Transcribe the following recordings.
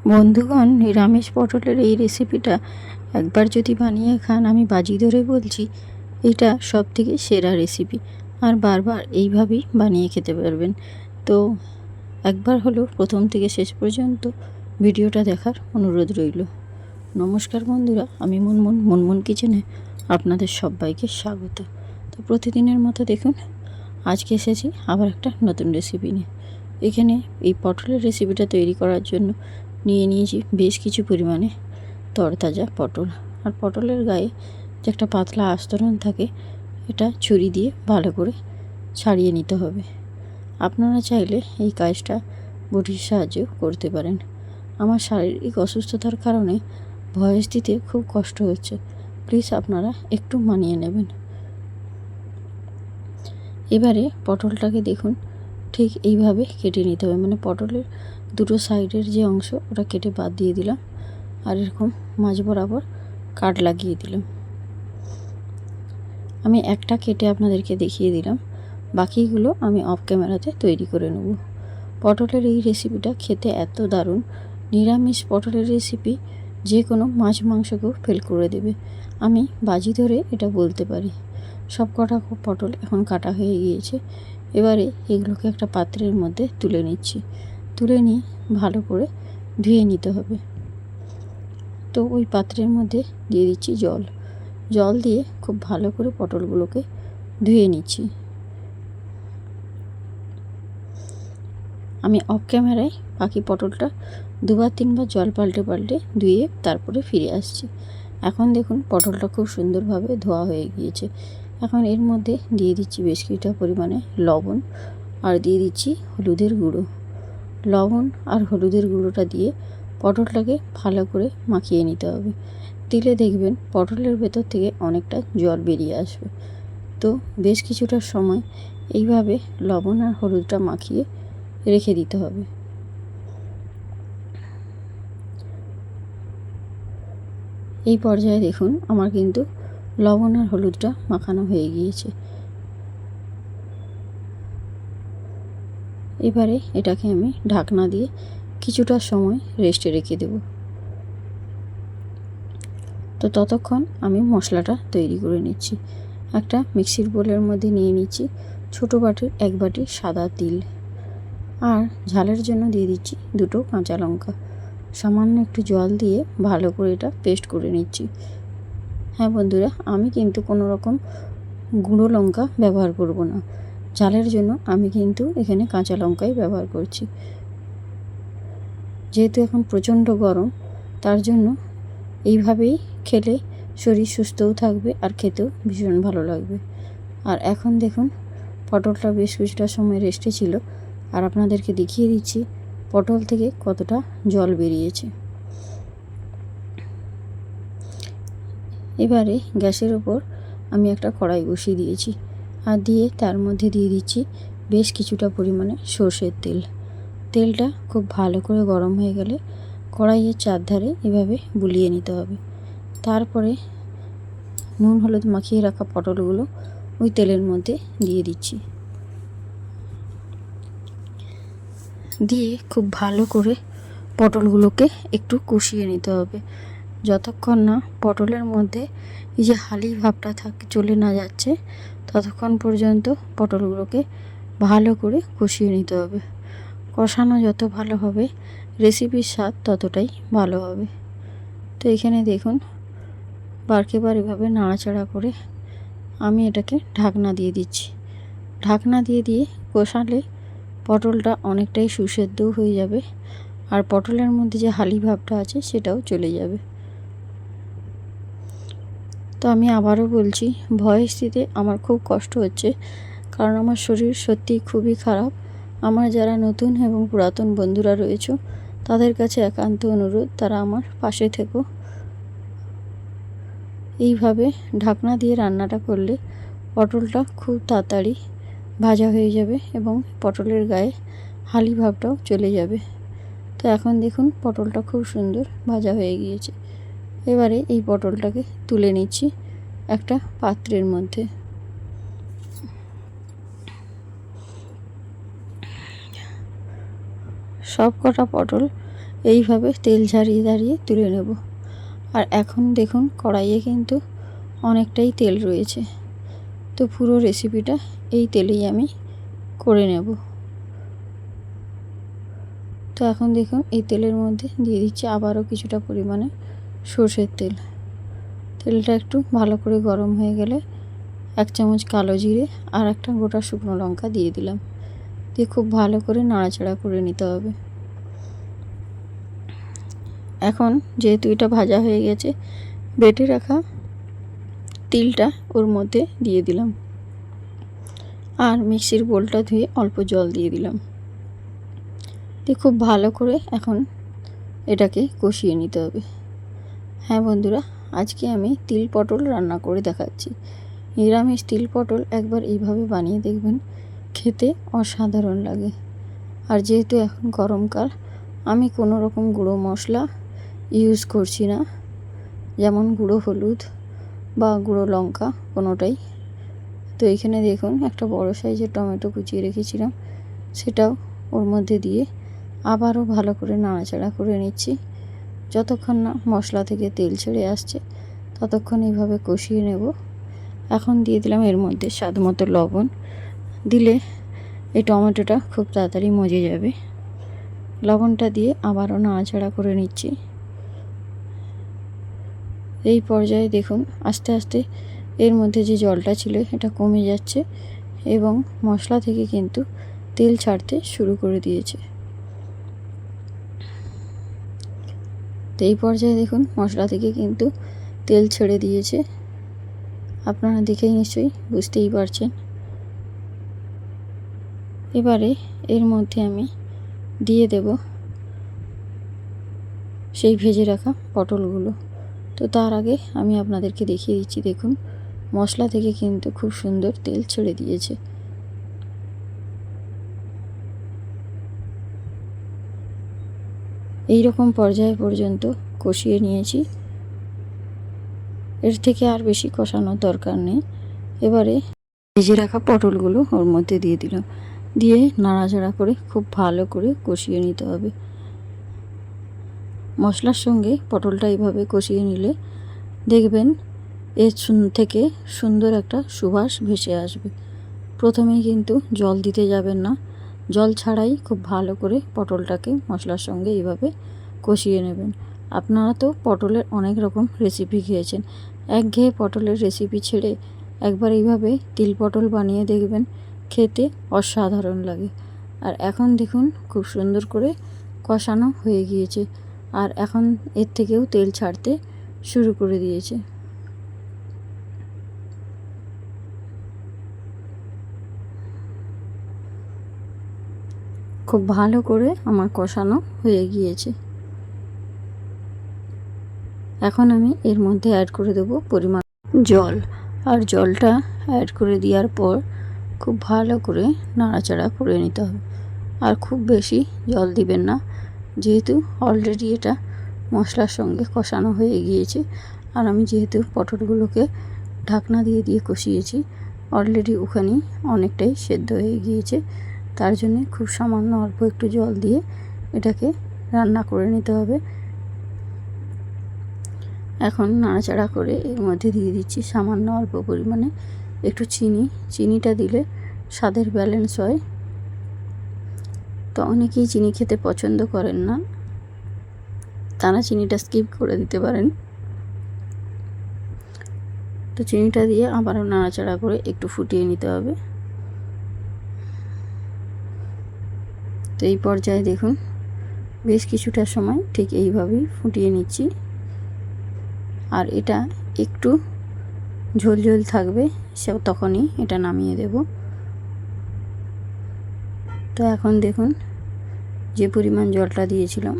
বন্ধুগণ, নিরামিষ পটলের এই রেসিপিটা একবার যদি বানিয়ে খান, আমি বাজি ধরে বলছি এটা সবথেকে সেরা রেসিপি। আর বারবার এইভাবেই বানিয়ে খেতে পারবেন। তো একবার হলেও প্রথম থেকে শেষ পর্যন্ত ভিডিওটা দেখার অনুরোধ রইল। নমস্কার বন্ধুরা, আমি মুনমুন কিচেনে আপনাদের সবাইকে স্বাগত। তো প্রতিদিনের মতো দেখুন, আজকে এসেছি আবার একটা নতুন রেসিপি নিয়ে। এখানে এই পটলের রেসিপিটা তৈরি করার জন্য নিয়ে নিয়েছি বেশ কিছু পরিমাণে তরতাজা পটল। আর পটলের গায়ে যে একটা পাতলা আস্তরণ থাকে, এটা ছুরি দিয়ে ভালো করে ছাড়িয়ে নিতে হবে। আপনারা চাইলে এই কাজটা বটির সাহায্যেও করতে পারেন। আমার শারীরিক অসুস্থতার কারণে ভয়েস দিতে খুব কষ্ট হচ্ছে, প্লিজ আপনারা একটু মানিয়ে নেবেন। এবারে পটলটাকে দেখুন ঠিক এইভাবে কেটে নিতে হবে, মানে পটলের দুটো সাইডের যে অংশ ওটা কেটে বাদ দিয়ে দিলাম, আর এরকম মাঝ বরাবর কাট লাগিয়ে দিলাম। আমি একটা কেটে আপনাদেরকে দেখিয়ে দিলাম, বাকিগুলো আমি অফ ক্যামেরাতে তৈরি করে নেব। পটলের এই রেসিপিটা খেতে এত দারুণ, নিরামিষ পটলের রেসিপি যে কোনো মাছ মাংসকেও ফেল করে দেবে, আমি বাজি ধরে এটা বলতে পারি। সব কটা পটল এখন কাটা হয়ে গিয়েছে। এবারে এগুলোকে একটা পাত্রের মধ্যে তুলে নিচ্ছি। তুলে নিয়ে ভালো করে ধুয়ে নিতে হবে। তো ওই পাত্রের মধ্যে দিয়ে দিচ্ছি জল দিয়ে খুব ভালো করে পটলগুলোকে ধুয়ে নিচ্ছি। আমি অফ ক্যামেরায় বাকি পটলটা দুবার তিনবার জল পাল্টে ধুয়ে তারপরে ফিরে আসছি। এখন দেখুন পটলটা খুব সুন্দরভাবে ধোয়া হয়ে গিয়েছে। এখন এর মধ্যে দিয়ে দিচ্ছি বেশ কিছুটা পরিমাণে লবণ, আর দিয়ে দিচ্ছি হলুদের গুঁড়ো। লবণ আর হলুদের গুঁড়োটা দিয়ে পটলটাকে ভালো করে মাখিয়ে নিতে হবে। দিলে দেখবেন পটলের ভেতর থেকে অনেকটা জল বেরিয়ে আসবে। তো বেশ কিছুটা সময় এইভাবে লবণ আর হলুদটা মাখিয়ে রেখে দিতে হবে। এই পর্যায়ে দেখুন আমার কিন্তু লবণ আর হলুদটা মাখানো হয়ে গিয়েছে। এবারে এটাকে আমি ঢাকনা দিয়ে কিছুটা সময় রেস্টে রেখে দেব। তো ততক্ষণ আমি মশলাটা তৈরি করে নিচ্ছি। একটা মিক্সির বোলের মধ্যে নিয়ে নিচ্ছি ছোটো বাটির 1 বাটি সাদা তিল, আর ঝালের জন্য দিয়ে দিচ্ছি 2টো কাঁচা লঙ্কা। সামান্য একটু জল দিয়ে ভালো করে এটা পেস্ট করে নিচ্ছি। হ্যাঁ বন্ধুরা, আমি কিন্তু কোনো রকম গুঁড়ো লঙ্কা ব্যবহার করব না। ঝালের জন্য আমি কিন্তু এখানে কাঁচা লঙ্কাই ব্যবহার করছি। যেহেতু এখন প্রচণ্ড গরম, তার জন্য এইভাবেই খেলে শরীর সুস্থও থাকবে আর খেতেও ভীষণ ভালো লাগবে। আর এখন দেখুন পটলটা বেশ কিছুটা সময় রেস্টে ছিল, আর আপনাদেরকে দেখিয়ে দিচ্ছি পটল থেকে কতটা জল বেরিয়েছে। এবারে গ্যাসের ওপর আমি একটা কড়াই বসিয়ে দিয়েছি, আর দিয়ে তার মধ্যে দিয়ে দিচ্ছি বেশ কিছুটা পরিমাণে সর্ষের তেল। তেলটা খুব ভালো করে গরম হয়ে গেলে কড়াইয়ের চারধারে এভাবে বুলিয়ে নিতে হবে। তারপরে নুন হলুদ মাখিয়ে রাখা পটলগুলো ওই তেলের মধ্যে দিয়ে দিচ্ছি। দিয়ে খুব ভালো করে পটলগুলোকে একটু কষিয়ে নিতে হবে, যতক্ষণ না পটলের মধ্যে এই যে হালি ভাবটা চলে না যাচ্ছে, ততক্ষণ পর্যন্ত পটলগুলোকে ভালো করে কষিয়ে নিতে হবে। কষানো যত ভালো হবে রেসিপির স্বাদ ততটাই ভালো হবে। তো এখানে দেখুন বারবার এভাবে নাড়াচাড়া করে আমি এটাকে ঢাকনা দিয়ে দিচ্ছি। ঢাকনা দিয়ে কষালে পটলটা অনেকটাই সুসেদ্ধও হয়ে যাবে, আর পটলের মধ্যে যে হালি ভাবটা আছে সেটাও চলে যাবে। তো আমি আবারও বলছি, ভয়েস দিতে আমার খুব কষ্ট হচ্ছে, কারণ আমার শরীর সত্যিই খুবই খারাপ। আমার যারা নতুন এবং পুরাতন বন্ধুরা রয়েছে তাদের কাছে একান্ত অনুরোধ, তারা আমার পাশে থেকো। এইভাবে ঢাকনা দিয়ে রান্নাটা করলে পটলটা খুব তাড়াতাড়ি ভাজা হয়ে যাবে এবং পটলের গায়ে হালি ভাবটাও চলে যাবে। তো এখন দেখুন পটলটা খুব সুন্দর ভাজা হয়ে গিয়েছে। এবারে এই পটলটাকে তুলে নিচ্ছি একটা পাত্রের মধ্যে। সব কটা পটল এইভাবে তেল ঝারিয়ে দাঁড়িয়ে তুলে নেব। আর এখন দেখুন কড়াইয়ে কিন্তু অনেকটাই তেল রয়েছে, তো পুরো রেসিপিটা এই তেলেই আমি করে নেব। তো এখন দেখুন এই তেলের মধ্যে দিয়ে দিচ্ছি আবারও কিছুটা পরিমাণে সর্ষের তেল। তেলটা একটু ভালো করে গরম হয়ে গেলে 1 চামচ কালো জিরে আর একটা গোটা শুকনো লঙ্কা দিয়ে দিলাম। দিয়ে খুব ভালো করে নাড়াচাড়া করে নিতে হবে। এখন যেহেতু এটা ভাজা হয়ে গেছে, বেটে রাখা তিলটা ওর মধ্যে দিয়ে দিলাম আর মিক্সির বোলটা ধুয়ে অল্প জল দিয়ে দিলাম। দিয়ে খুব ভালো করে এখন এটাকে কষিয়ে নিতে হবে। হ্যাঁ বন্ধুরা, আজকে আমি তিল পটল রান্না করে দেখাচ্ছি। নিরামিষ তিল পটল একবার এইভাবে বানিয়ে দেখবেন, খেতে অসাধারণ লাগে। আর যেহেতু এখন গরমকাল, আমি কোনো রকম গুঁড়ো মশলা ইউজ করছি না, যেমন গুঁড়ো হলুদ বা গুঁড়ো লঙ্কা কোনোটাই। তো এখানে দেখুন একটা বড় সাইজের টমেটো কুচিয়ে রেখেছিলাম, সেটাও ওর মধ্যে দিয়ে আবারও ভালো করে নাড়াচাড়া করে নিচ্ছি। যতক্ষণ না মশলা থেকে তেল ছেড়ে আসছে ততক্ষণ এইভাবে কষিয়ে নেব। এখন দিয়ে দিলাম এর মধ্যে স্বাদ মতো লবণ। দিলে এই টমেটোটা খুব তাড়াতাড়ি মজে যাবে। লবণটা দিয়ে আবারও নাড়াচাড়া করে নিচ্ছি। এই পর্যায়ে দেখুন আস্তে আস্তে এর মধ্যে যে জলটা ছিল এটা কমে যাচ্ছে এবং মশলা থেকে কিন্তু তেল ছাড়তে শুরু করে দিয়েছে। তো এই পর্যায়ে দেখুন মশলা থেকে কিন্তু তেল ছেড়ে দিয়েছে, আপনারা দেখেই নিশ্চয়ই বুঝতেই পারছেন। এবারে এর মধ্যে আমি দিয়ে দেব সেই ভেজে রাখা পটলগুলো। তো তার আগে আমি আপনাদেরকে দেখিয়ে দিচ্ছি, দেখুন মশলা থেকে কিন্তু খুব সুন্দর তেল ছেড়ে দিয়েছে। এই রকম পর্যায় পর্যন্ত কষিয়ে নিয়েছি, এর থেকে আর বেশি কষানোর দরকার নেই। এবারে ভেজে রাখা পটলগুলো ওর মধ্যে দিয়ে দিলাম, দিয়ে নাড়াচাড়া করে খুব ভালো করে কষিয়ে নিতে হবে। মশলার সঙ্গে পটলটা এইভাবে কষিয়ে নিলে দেখবেন এর থেকে সুন্দর একটা সুবাস ভেসে আসবে। প্রথমেই কিন্তু জল দিতে যাবেন না, জল ছাড়াই খুব ভালো করে পটলটাকে মশলার সঙ্গে এইভাবে কষিয়ে নেবেন। আপনারা তো পটলের অনেক রকম রেসিপি খেয়েছেন, একঘেয়ে পটলের রেসিপি ছেড়ে একবার এইভাবে তিল পটল বানিয়ে দেখবেন, খেতে অসাধারণ লাগে। আর এখন দেখুন খুব সুন্দর করে কষানো হয়ে গিয়েছে আর এখন এর থেকেও তেল ছাড়তে শুরু করে দিয়েছে। খুব ভালো করে আমার কষানো হয়ে গিয়েছে। এখন আমি এর মধ্যে অ্যাড করে দেব পরিমাণ জল, আর জলটা অ্যাড করে দেওয়ার পর খুব ভালো করে নাড়াচাড়া করে নিতে হবে। আর খুব বেশি জল দিবেন না, যেহেতু অলরেডি এটা মশলার সঙ্গে কষানো হয়ে গিয়েছে। আর আমি যেহেতু পটলগুলোকে ঢাকনা দিয়ে দিয়ে কষিয়েছি, অলরেডি ওখানেই অনেকটাই সেদ্ধ হয়ে গিয়েছে। তার জন্য খুব সামান্য অল্প একটু জল দিয়ে এটাকে রান্না করে নিতে হবে। এখন নাড়াচাড়া করে এর মধ্যে দিয়ে দিচ্ছি সামান্য অল্প পরিমাণে একটু চিনি। চিনিটা দিলে স্বাদের ব্যালেন্স হয়। তো অনেকেই চিনি খেতে পছন্দ করেন না, তারা চিনিটা স্কিপ করে দিতে পারেন। তো চিনিটা দিয়ে আবারও নাড়াচাড়া করে একটু ফুটিয়ে নিতে হবে। তো এই পর্যায়ে দেখুন বেশ কিছুটা সময় ঠিক এইভাবেই ফুটিয়ে নিচ্ছি। আর এটা একটু ঝোল ঝোল থাকবে, তখনই এটা নামিয়ে দেব। তো এখন দেখুন যে পরিমাণ জলটা দিয়েছিলাম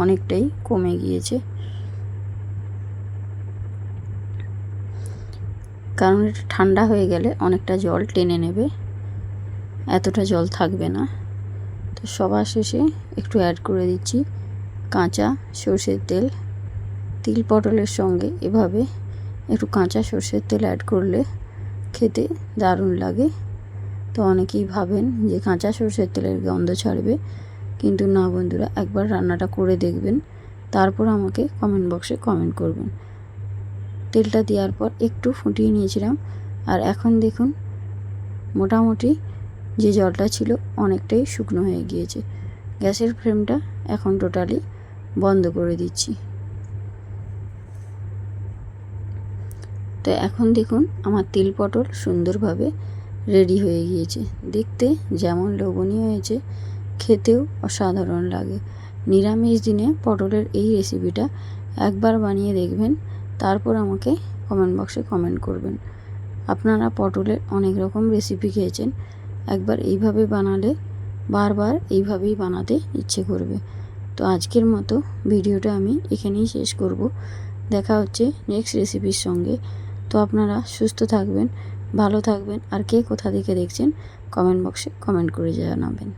অনেকটাই কমে গিয়েছে, কারণ এটা ঠান্ডা হয়ে গেলে অনেকটা জল টেনে নেবে, এতটা জল থাকবে না। তো সবার শেষে একটু অ্যাড করে দিচ্ছি কাঁচা সর্ষের তেল। তিল পটলের সঙ্গে এভাবে একটু কাঁচা সর্ষের তেল অ্যাড করলে খেতে দারুণ লাগে। তো অনেকেই ভাবেন যে কাঁচা সর্ষের তেলের গন্ধ ছাড়বে, কিন্তু না বন্ধুরা, একবার রান্নাটা করে দেখবেন, তারপর আমাকে কমেন্ট বক্সে কমেন্ট করবেন। তেলটা দেওয়ার পর একটু ফুটিয়ে নিয়েছিলাম, আর এখন দেখুন মোটামুটি যে জলটা ছিল অনেকটাই শুকনো হয়ে গিয়েছে। গ্যাসের ফ্লেমটা এখন টোটালি বন্ধ করে দিচ্ছি। তো এখন দেখুন আমার তিল পটল সুন্দরভাবে রেডি হয়ে গিয়েছে। দেখতে যেমন লোভনীয় হয়েছে, খেতেও অসাধারণ লাগে। নিরামিষ দিনে পটলের এই রেসিপিটা একবার বানিয়ে দেখবেন, তারপর আমাকে কমেন্ট বক্সে কমেন্ট করবেন। আপনারা পটলের অনেক রকম রেসিপি খেয়েছেন, একবার এইভাবে বানালে বারবার এইভাবেই বানাতে ইচ্ছে করবে। তো আজকের মতো ভিডিওটা আমি এখানেই শেষ করব। দেখা হচ্ছে নেক্সট রেসিপির সঙ্গে। তো আপনারা সুস্থ থাকবেন, ভালো থাকবেন, আর কে কোথা থেকে দেখছেন কমেন্ট বক্সে কমেন্ট করে জানাবেন।